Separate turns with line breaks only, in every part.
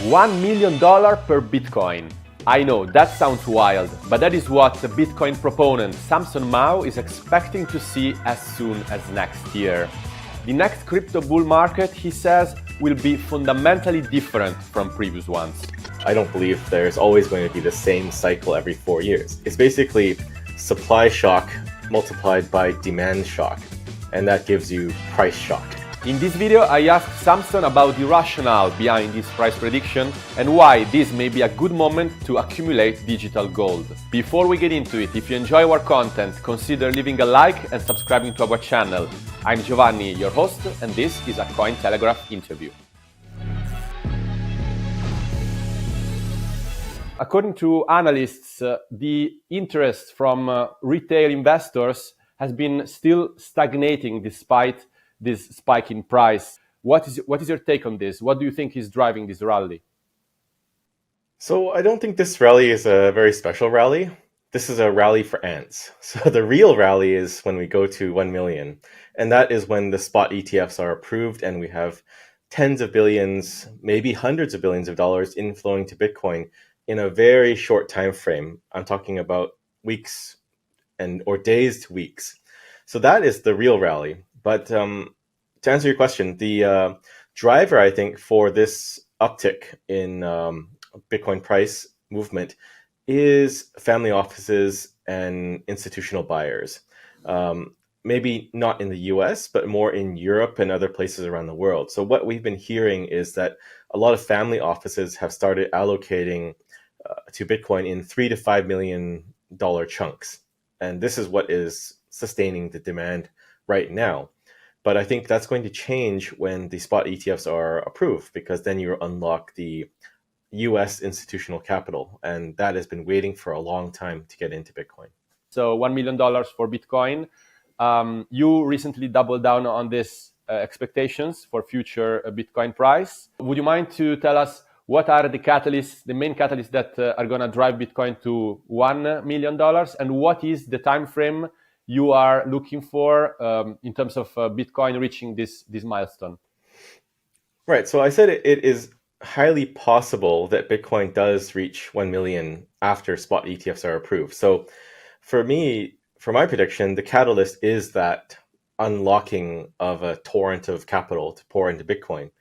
$1 million per Bitcoin. I know, that sounds wild, but that is what the Bitcoin proponent Samson is expecting to see as soon as next year. The next crypto bull market, he says, will be fundamentally different from previous ones.
I don't believe there's always going to be the same cycle every 4 years. It's basically supply shock multiplied by demand shock, and that gives you price shock.
In this video, I asked Samson about the rationale behind this price prediction and why this may be a good moment to accumulate digital gold. Before we get into it, if you enjoy our content, consider leaving a like and subscribing to our channel. I'm Giovanni, your host, and this is a Cointelegraph interview. According to analysts, the interest from retail investors has been still stagnating despite this spike in price. What is your take on this? What do you think is driving this rally?
So I don't think this rally is a very special rally. This is a rally for ants. So the real rally is when we go to 1 million. And that is when the spot ETFs are approved and we have tens of billions, maybe hundreds of billions of dollars inflowing to Bitcoin in a very short time frame. I'm talking about weeks or days to weeks. So that is the real rally. But to answer your question, the driver, I think, for this uptick in Bitcoin price movement is family offices and institutional buyers. Maybe not in the US, but more in Europe and other places around the world. So what we've been hearing is that a lot of family offices have started allocating to Bitcoin in $3 to $5 million chunks. And this is what is sustaining the demand right now. But I think that's going to change when the spot ETFs are approved, because then you unlock the US institutional capital. And that has been waiting for a long time to get into Bitcoin.
So $1 million for Bitcoin. You recently doubled down on this expectations for future Bitcoin price. Would you mind to tell us what are the catalysts, the main catalysts that are going to drive Bitcoin to $1 million? And what is the time frame you are looking for in terms of Bitcoin reaching this milestone?
Right. So I said it is highly possible that Bitcoin does reach 1 million after spot ETFs are approved. So for my prediction, the catalyst is that unlocking of a torrent of capital to pour into Bitcoin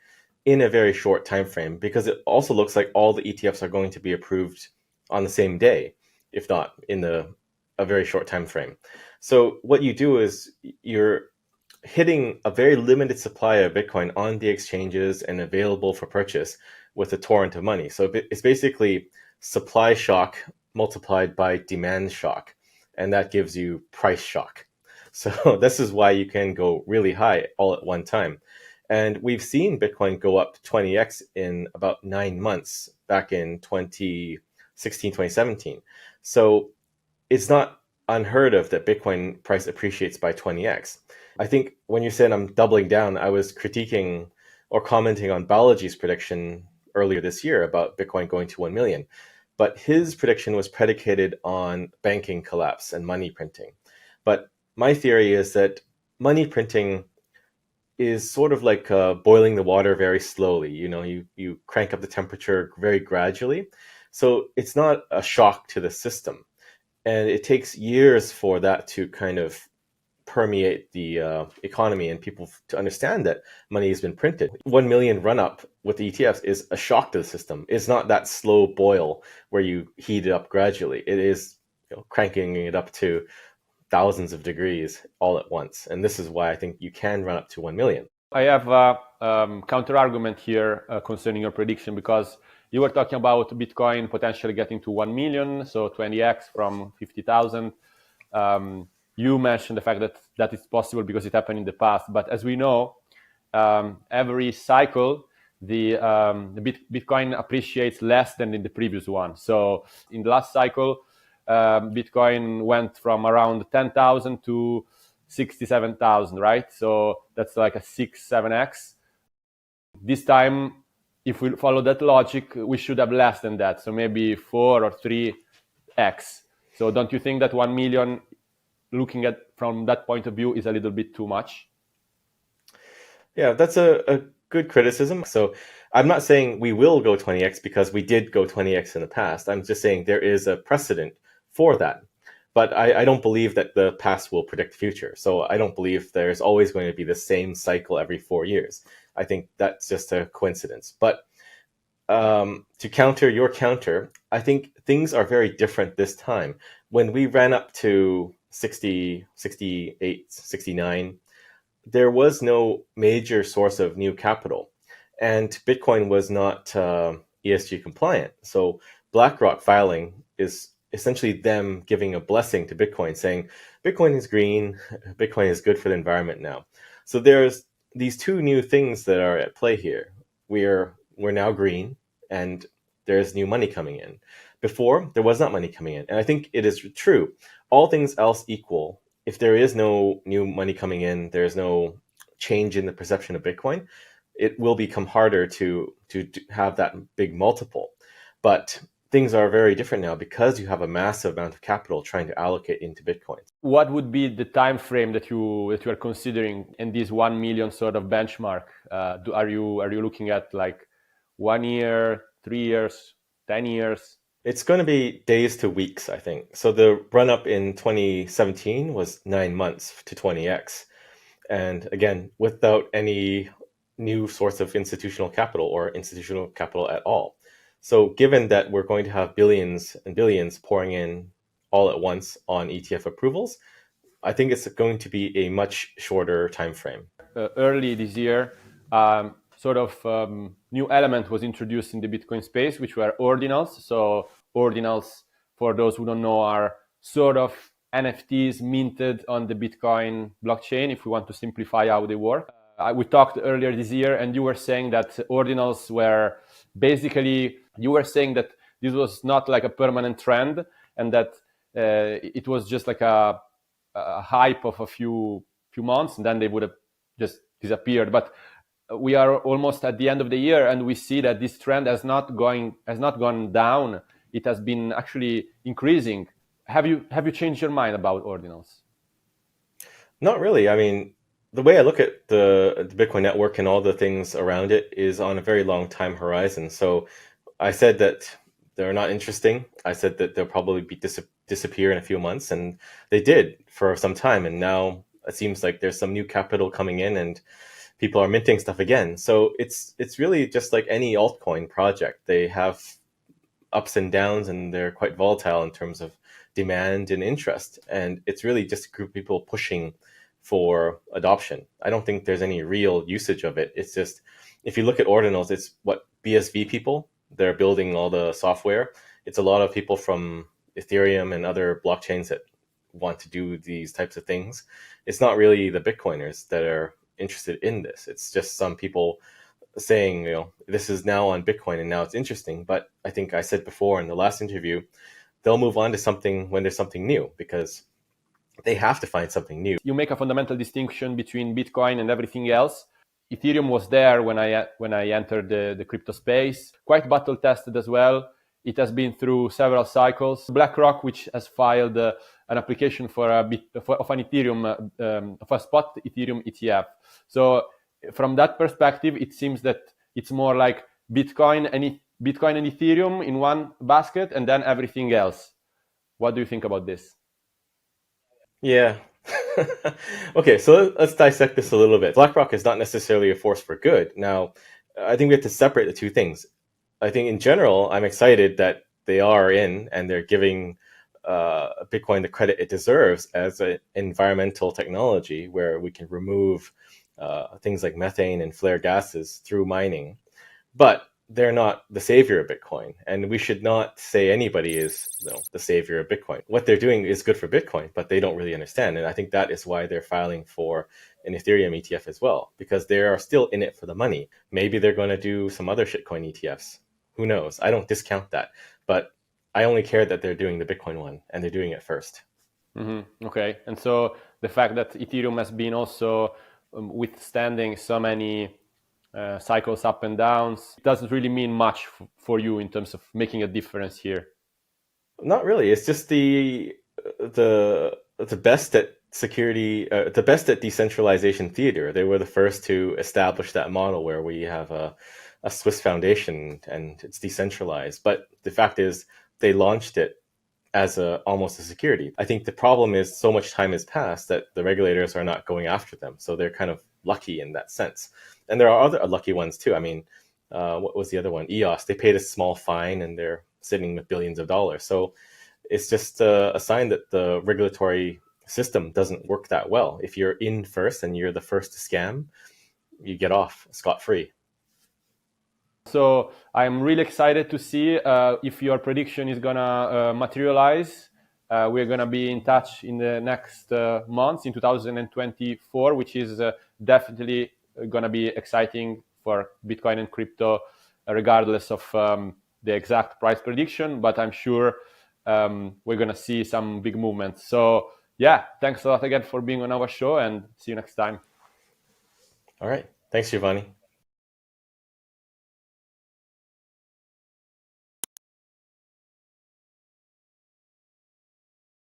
in a very short time frame, because it also looks like all the ETFs are going to be approved on the same day, if not in a very short time frame. So what you do is you're hitting a very limited supply of Bitcoin on the exchanges and available for purchase with a torrent of money. So it's basically supply shock multiplied by demand shock, and that gives you price shock. So this is why you can go really high all at one time. And we've seen Bitcoin go up 20x in about 9 months back in 2016, 2017. So it's not unheard of that Bitcoin price appreciates by 20x. I think when you said I'm doubling down, I was critiquing or commenting on Balaji's prediction earlier this year about Bitcoin going to 1 million. But his prediction was predicated on banking collapse and money printing. But my theory is that money printing is sort of like boiling the water very slowly. You know, you crank up the temperature very gradually. So it's not a shock to the system. And it takes years for that to kind of permeate the economy and people to understand that money has been printed. 1 million run up with the ETFs is a shock to the system. It's not that slow boil where you heat it up gradually. It is cranking it up to thousands of degrees all at once. And this is why I think you can run up to 1 million.
I have a counter argument here concerning your prediction, because you were talking about Bitcoin potentially getting to 1 million, so 20x from 50,000. You mentioned the fact that it's possible because it happened in the past. But as we know, every cycle, the Bitcoin appreciates less than in the previous one. So in the last cycle, Bitcoin went from around 10,000 to 67,000, right? So that's like a 6-7x. This time, if we follow that logic, we should have less than that. So maybe 4 or 3x. So don't you think that 1 million, looking at from that point of view, is a little bit too much?
Yeah, that's a good criticism. So I'm not saying we will go 20x because we did go 20x in the past. I'm just saying there is a precedent for that. But I don't believe that the past will predict the future. So I don't believe there's always going to be the same cycle every 4 years. I think that's just a coincidence. But to counter your counter, I think things are very different this time. When we ran up to 60, 68, 69, there was no major source of new capital. And Bitcoin was not ESG compliant. So BlackRock filing is essentially them giving a blessing to Bitcoin, saying Bitcoin is green, Bitcoin is good for the environment now. So there's these two new things that are at play here. We're now green, and there's new money coming in. Before, there was not money coming in. And I think it is true. All things else equal, if there is no new money coming in, there's no change in the perception of Bitcoin, it will become harder to have that big multiple. But things are very different now because you have a massive amount of capital trying to allocate into Bitcoin.
What would be the time frame that you are considering in this 1 million sort of benchmark? Are you looking at like 1 year, 3 years, 10 years?
It's going to be days to weeks, I think. So the run up in 2017 was 9 months to 20x. And again, without any new source of institutional capital or institutional capital at all. So given that we're going to have billions and billions pouring in all at once on ETF approvals, I think it's going to be a much shorter time frame.
Early this year, new element was introduced in the Bitcoin space, which were ordinals. So ordinals, for those who don't know, are sort of NFTs minted on the Bitcoin blockchain, if we want to simplify how they work. We talked earlier this year, and you were saying that ordinals were basically, you were saying that this was not like a permanent trend, and that it was just like a hype of a few months, and then they would have just disappeared. But we are almost at the end of the year, and we see that this trend has not gone down. It has been actually increasing. Have you changed your mind about ordinals?
Not really. I mean, the way I look at the Bitcoin network and all the things around it is on a very long time horizon. So I said that they're not interesting. I said that they'll probably be disappear in a few months, and they did for some time. And now it seems like there's some new capital coming in, and people are minting stuff again. So it's really just like any altcoin project. They have ups and downs, and they're quite volatile in terms of demand and interest. And it's really just a group of people pushing for adoption. I don't think there's any real usage of it. It's just, if you look at ordinals, it's what BSV people, they're building all the software. It's a lot of people from Ethereum and other blockchains that want to do these types of things. It's not really the Bitcoiners that are interested in this. It's just some people saying, this is now on Bitcoin and now it's interesting. But I think I said before in the last interview, they'll move on to something when there's something new, because they have to find something new.
You make a fundamental distinction between Bitcoin and everything else. Ethereum was there when I entered the crypto space, quite battle tested as well. It has been through several cycles. BlackRock, which has filed an application for of an Ethereum, of a spot Ethereum ETF. So from that perspective, it seems that it's more like Bitcoin and Ethereum in one basket, and then everything else. What do you think about this?
Yeah. Okay, so let's dissect this a little bit. BlackRock is not necessarily a force for good. Now, I think we have to separate the two things. I think in general, I'm excited that they are in and they're giving Bitcoin the credit it deserves as an environmental technology where we can remove things like methane and flare gases through mining. But they're not the savior of Bitcoin, and we should not say anybody is the savior of Bitcoin. What they're doing is good for Bitcoin, but they don't really understand. And I think that is why they're filing for an Ethereum ETF as well, because they are still in it for the money. Maybe they're going to do some other shitcoin ETFs. Who knows? I don't discount that, but I only care that they're doing the Bitcoin one, and they're doing it first.
Mm-hmm. Okay. And so the fact that Ethereum has been also withstanding so many cycles up and downs, it doesn't really mean much for you in terms of making a difference here.
Not really. It's just the best at security, the best at decentralization theater. They were the first to establish that model where we have a a Swiss foundation and it's decentralized. But the fact is, they launched it as almost a security. I think the problem is so much time has passed that the regulators are not going after them. So they're kind of lucky in that sense. And there are other lucky ones too. I mean, what was the other one? EOS. They paid a small fine and they're sitting with billions of dollars. So it's just a sign that the regulatory system doesn't work that well. If you're in first and you're the first to scam, you get off scot-free.
So I'm really excited to see if your prediction is gonna materialize. We're gonna be in touch in the next months in 2024, which is definitely gonna be exciting for Bitcoin and crypto, regardless of the exact price prediction. But I'm sure we're gonna see some big movements. So yeah, thanks a lot again for being on our show, and see you next time.
All right. Thanks, Giovanni.